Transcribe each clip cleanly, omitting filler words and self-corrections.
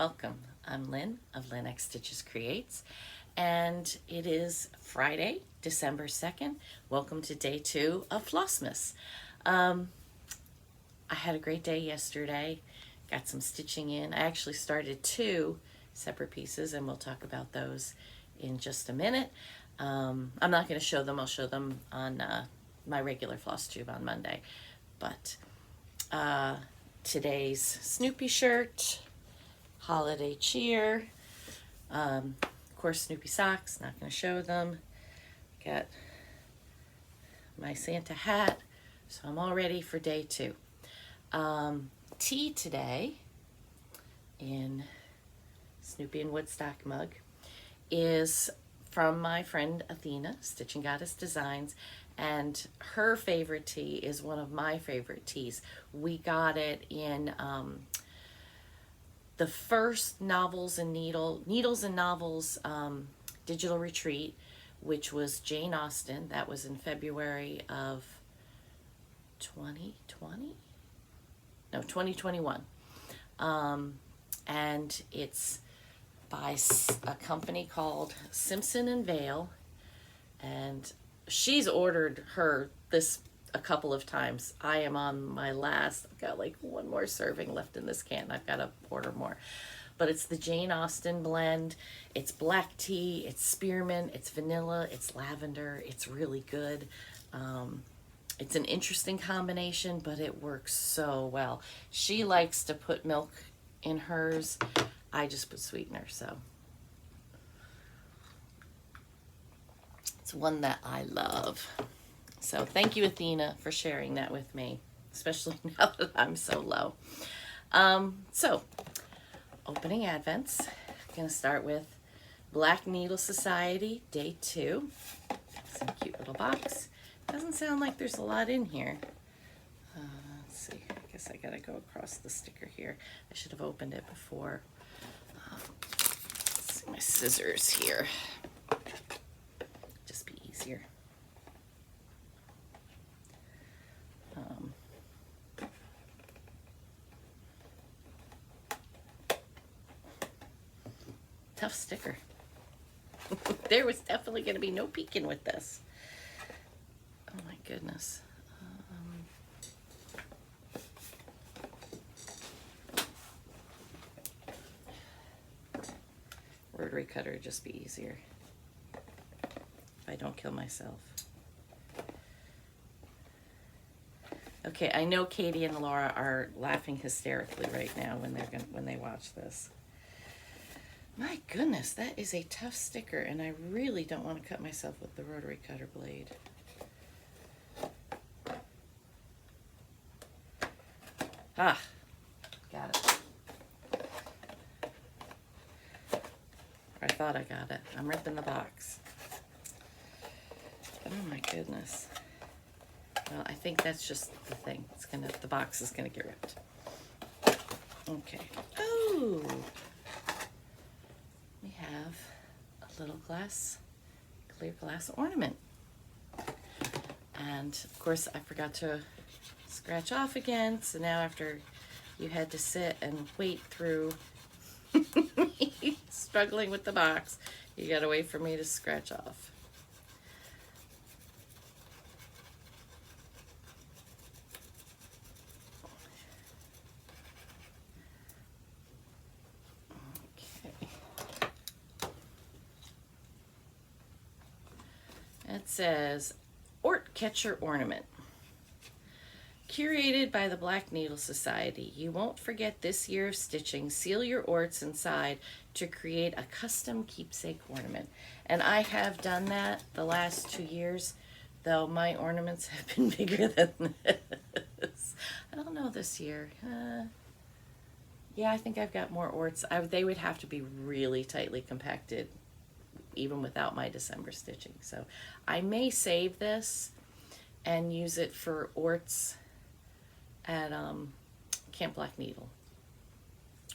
welcome. I'm Lynn of Lynn X Stitches Creates, and it is Friday, December 2nd. Welcome to day 2 of Flossmas. I had a great day yesterday, got some stitching in. I actually started 2 separate pieces, and we'll talk about those in just a minute. I'm not going to show them. I'll show them on my regular floss tube on Monday. But today's Snoopy shirt, holiday cheer, of course Snoopy socks, not going to show them. Got my Santa hat, so I'm all ready for day 2. Tea today in Snoopy and Woodstock mug is from my friend Athena, Stitching Goddess Designs, and her favorite tea is one of my favorite teas. We got it in the first Needles and Novels digital retreat, which was Jane Austen. That was in February of 2020? No, 2021. And it's by a company called Simpson and Vale, and she's ordered this a couple of times. I am on my last. I've got like one more serving left in this can. I've got to order more. But it's the Jane Austen blend. It's black tea, it's spearmint, it's vanilla, it's lavender. It's really good. It's an interesting combination, but it works so well. She likes to put milk in hers. I just put sweetener, so it's one that I love. So thank you, Athena, for sharing that with me, especially now that I'm so low. So opening Advents, I'm going to start with Black Needle Society, day 2. Some cute little box. Doesn't sound like there's a lot in here. Let's see. I guess I got to go across the sticker here. I should have opened it before. Let's see my scissors here. Just be easier. Tough sticker. There was definitely going to be no peeking with this. Oh my goodness. Rotary cutter would just be easier if I don't kill myself. Okay, I know Katie and Laura are laughing hysterically right now when they watch this. My goodness, that is a tough sticker, and I really don't want to cut myself with the rotary cutter blade. Ah, got it. I thought I got it. I'm ripping the box. Oh my goodness. Well, I think that's just the thing. The box is gonna get ripped. Okay. Oh, we have a little clear glass ornament. And of course I forgot to scratch off again. So now after you had to sit and wait through struggling with the box, you gotta wait for me to scratch off. It says, Ort Catcher Ornament. Curated by the Black Needle Society, you won't forget this year of stitching. Seal your orts inside to create a custom keepsake ornament. And I have done that the last 2 years, though my ornaments have been bigger than this. I don't know this year. Yeah, I think I've got more orts. They would have to be really tightly compacted even without my December stitching. So I may save this and use it for orts at Camp Black Needle,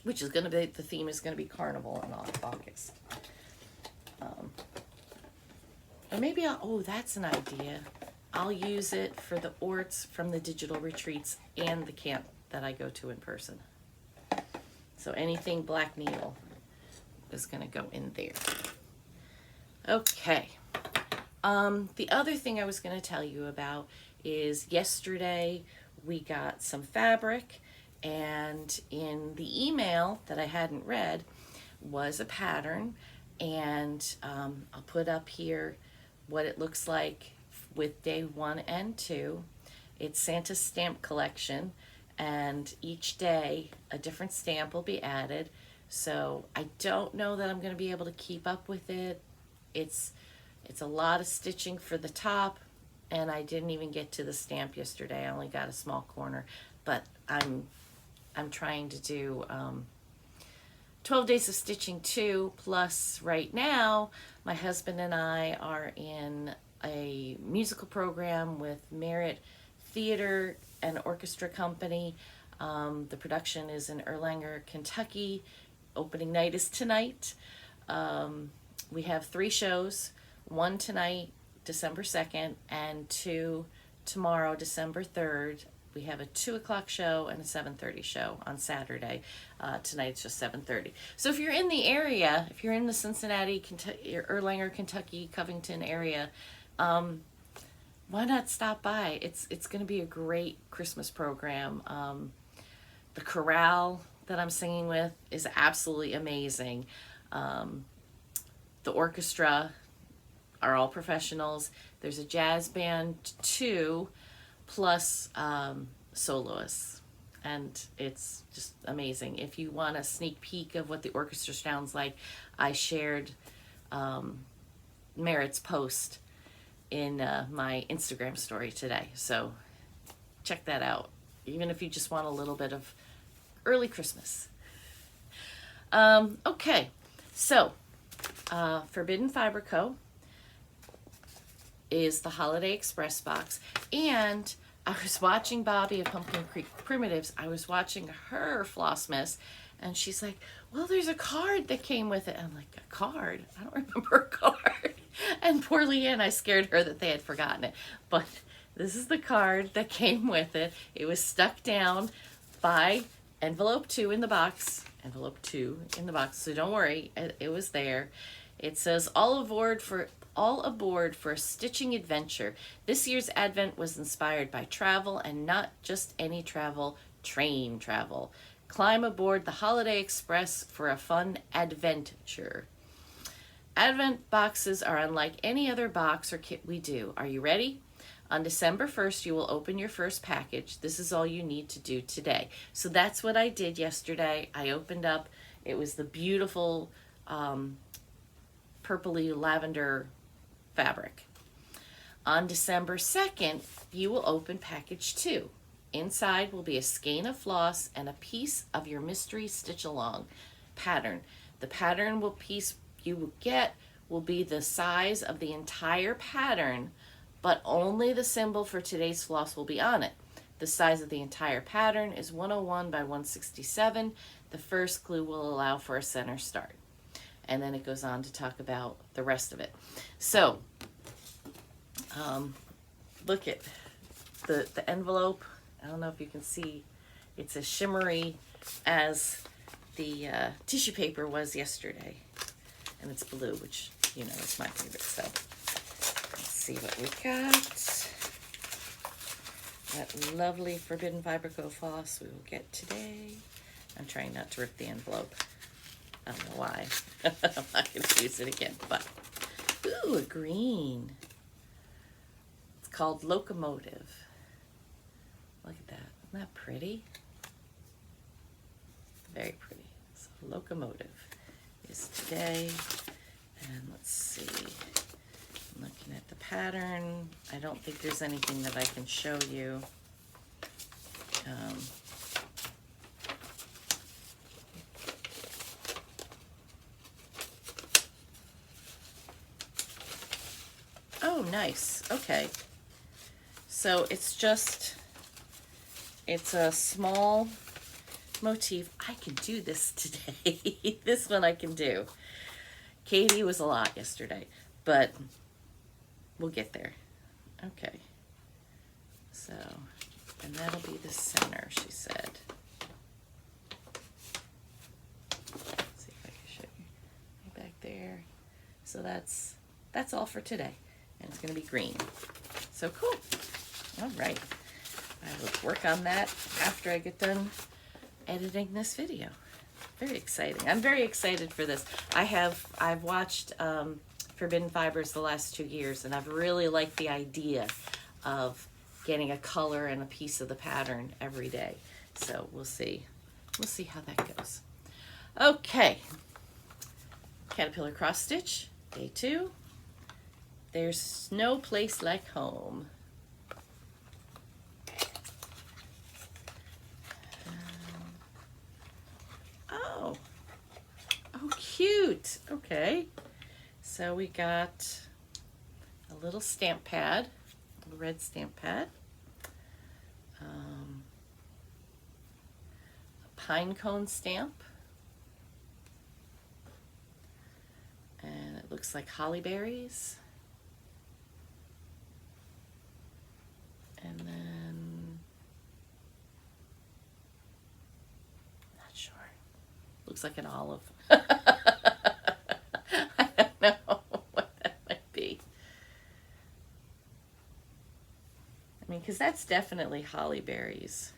which is going to be, the theme is going to be Carnival in August. Or maybe oh, that's an idea. I'll use it for the orts from the digital retreats and the camp that I go to in person. So anything black needle is going to go in there. Okay. The other thing I was going to tell you about is yesterday we got some fabric, and in the email that I hadn't read was a pattern, and I'll put up here what it looks like with day 1 and 2. It's Santa's stamp collection, and each day a different stamp will be added. So I don't know that I'm going to be able to keep up with it. It's a lot of stitching for the top, and I didn't even get to the stamp yesterday. I only got a small corner, but I'm trying to do 12 days of stitching too. Plus right now my husband and I are in a musical program with Merit Theater and Orchestra Company. The production is in Erlanger, Kentucky. Opening night is tonight. We have 3 shows, 1 tonight, December 2nd, and 2 tomorrow, December 3rd. We have a 2 o'clock show and a 7:30 show on Saturday. Tonight it's just 7:30. So if you're in the area, if you're in the Cincinnati, Kentucky, Erlanger, Kentucky, Covington area, why not stop by? It's going to be a great Christmas program. The chorale that I'm singing with is absolutely amazing. The orchestra are all professionals. There's a jazz band too, plus soloists, and it's just amazing. If you want a sneak peek of what the orchestra sounds like, I shared Merit's post in my Instagram story today, so check that out, even if you just want a little bit of early Christmas. Okay, so Forbidden Fiber Co. is the Holiday Express box, and I was watching Bobby of Pumpkin Creek Primitives. I was watching her Flossmas, and she's like, well, there's a card that came with it. I'm like, a card? I don't remember a card. And poor Leanne, I scared her that they had forgotten it. But this is the card that came with it. It was stuck down by envelope 2 in the box. Envelope 2 in the box, so don't worry, it was there. It says, all aboard for a stitching adventure. This year's Advent was inspired by travel, and not just any travel, train travel. Climb aboard the Holiday Express for a fun adventure. Advent boxes are unlike any other box or kit we do. Are you ready? On December 1st, you will open your first package. This is all you need to do today. So that's what I did yesterday. I opened up, it was the beautiful purpley lavender fabric. On December 2nd, you will open package 2. Inside will be a skein of floss and a piece of your mystery stitch along pattern. The pattern you will get will be the size of the entire pattern, but only the symbol for today's floss will be on it. The size of the entire pattern is 101 by 167. The first glue will allow for a center start. And then it goes on to talk about the rest of it. So, look at the envelope. I don't know if you can see, it's as shimmery as the tissue paper was yesterday. And it's blue, which, you know, is my favorite. So, let's see what we got. That lovely Forbidden Fiber Co. floss we will get today. I'm trying not to rip the envelope. I don't know why. I'm not going to use it again, but ooh, a green. It's called Locomotive. Look at that. Isn't that pretty? Very pretty. So Locomotive is today. And let's see. I'm looking at the pattern. I don't think there's anything that I can show you. Oh, nice. Okay. So it's a small motif. I can do this today. This one I can do. Katie was a lot yesterday, but we'll get there. Okay. So, and that'll be the center, she said. there. So that's all for today. And it's going to be green. So cool. All right. I will work on that after I get done editing this video. Very exciting. I'm very excited for this. I've watched Forbidden Fibers the last 2 years, and I've really liked the idea of getting a color and a piece of the pattern every day. So we'll see. We'll see how that goes. Okay. Caterpillar cross stitch, day 2. There's no place like home. Oh, cute. Okay. So we got a little stamp pad, a little red stamp pad. A pine cone stamp. And it looks like holly berries. And then, not sure. Looks like an olive. I don't know what that might be. I mean, because that's definitely holly berries.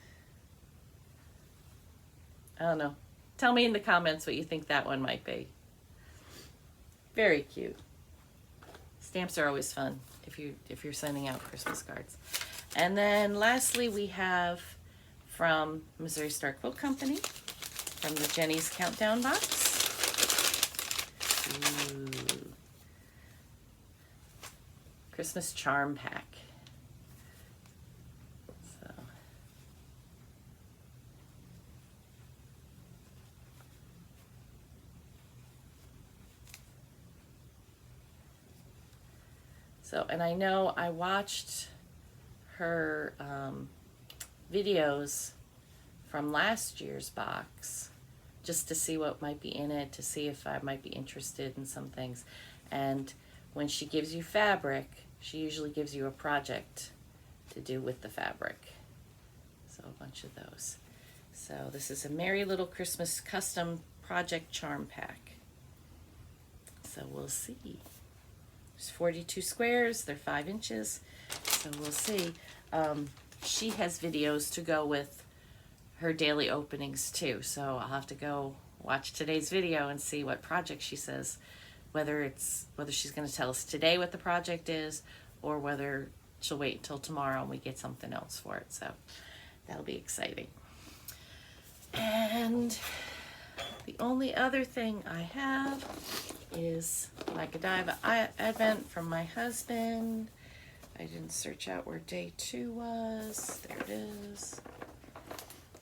I don't know. Tell me in the comments what you think that one might be. Very cute. Stamps are always fun if you're sending out Christmas cards. And then lastly, we have from Missouri Star Quilt Company, from the Jenny's Countdown box. Ooh. Christmas charm pack. So, and I know I watched her videos from last year's box just to see what might be in it, to see if I might be interested in some things. And when she gives you fabric, she usually gives you a project to do with the fabric. So a bunch of those. So this is a Merry Little Christmas Custom Project Charm Pack. So we'll see. There's 42 squares, they're 5 inches, so we'll see. She has videos to go with her daily openings too, so I'll have to go watch today's video and see what project she says, whether she's going to tell us today what the project is, or whether she'll wait until tomorrow and we get something else for it, so that'll be exciting. And the only other thing I have is my Godiva Advent from my husband. I didn't search out where day 2 was. There it is.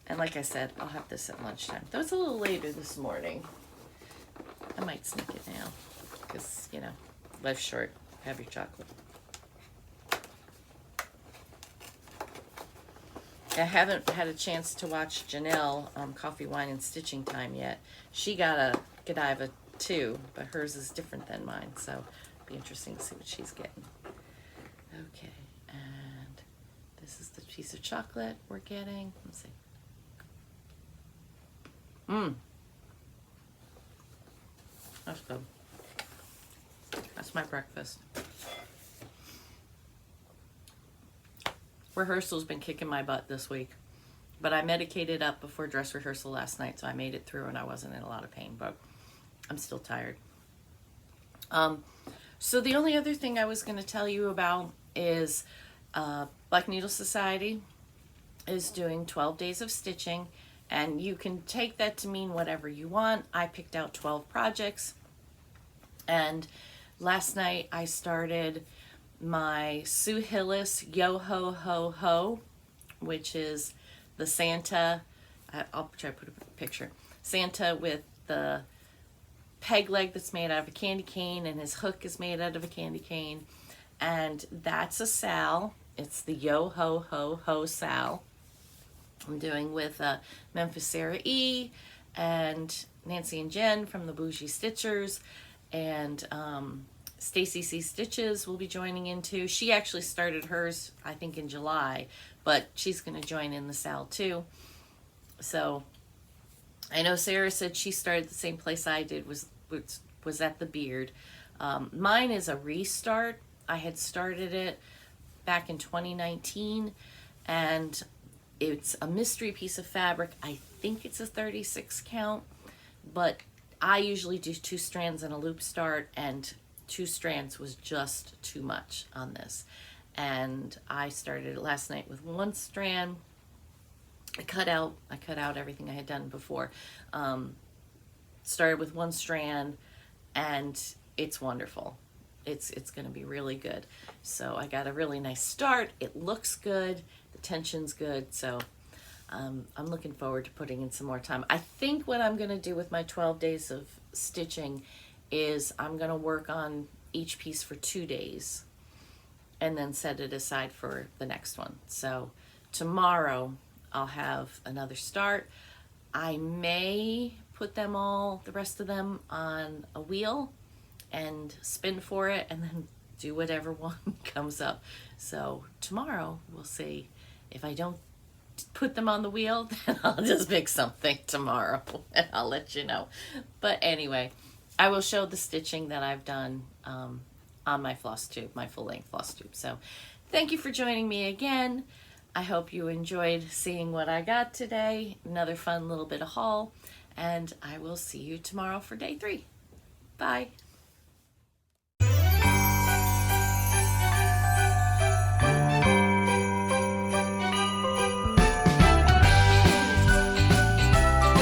And like I said, I'll have this at lunchtime. Though it's a little later this morning. I might sneak it now. Because, you know, life's short. Have your chocolate. I haven't had a chance to watch Janelle Coffee, Wine, and Stitching Time yet. She got a Godiva too, but hers is different than mine, so it'll be interesting to see what she's getting. Okay, and this is the piece of chocolate we're getting. Let's see. That's good. That's my breakfast. Rehearsal's been kicking my butt this week, but I medicated up before dress rehearsal last night, so I made it through and I wasn't in a lot of pain, but I'm still tired. So the only other thing I was going to tell you about is Black Needle Society is doing 12 days of stitching, and you can take that to mean whatever you want. I picked out 12 projects, and last night I started my Sue Hillis Yo Ho Ho Ho, which is the Santa, I'll try to put a picture, Santa with the peg leg that's made out of a candy cane, and his hook is made out of a candy cane, and that's a Sal. It's the Yo Ho Ho Ho Sal. I'm doing with Memphis Sarah E. and Nancy and Jen from the Bougie Stitchers, and Stacy C. Stitches will be joining in too. She actually started hers, I think, in July, but she's going to join in the Sal too. So I know Sarah said she started the same place I did, was was at the beard. Mine is a restart. I had started it back in 2019, and it's a mystery piece of fabric. I think it's a 36 count, but I usually do 2 strands and a loop start, and 2 strands was just too much on this. And I started last night with 1 strand. I cut out everything I had done before. Started with 1 strand, and it's wonderful. It's going to be really good. So I got a really nice start. It looks good. The tension's good. So I'm looking forward to putting in some more time. I think what I'm going to do with my 12 days of stitching is I'm going to work on each piece for 2 days and then set it aside for the next one. So tomorrow I'll have another start. I may put them all, the rest of them, on a wheel and spin for it, and then do whatever one comes up. So tomorrow we'll see. If I don't put them on the wheel, then I'll just pick something tomorrow and I'll let you know. But anyway, I will show the stitching that I've done on my floss tube, my full length floss tube. So thank you for joining me again. I hope you enjoyed seeing what I got today. Another fun little bit of haul, and I will see you tomorrow for day 3. Bye.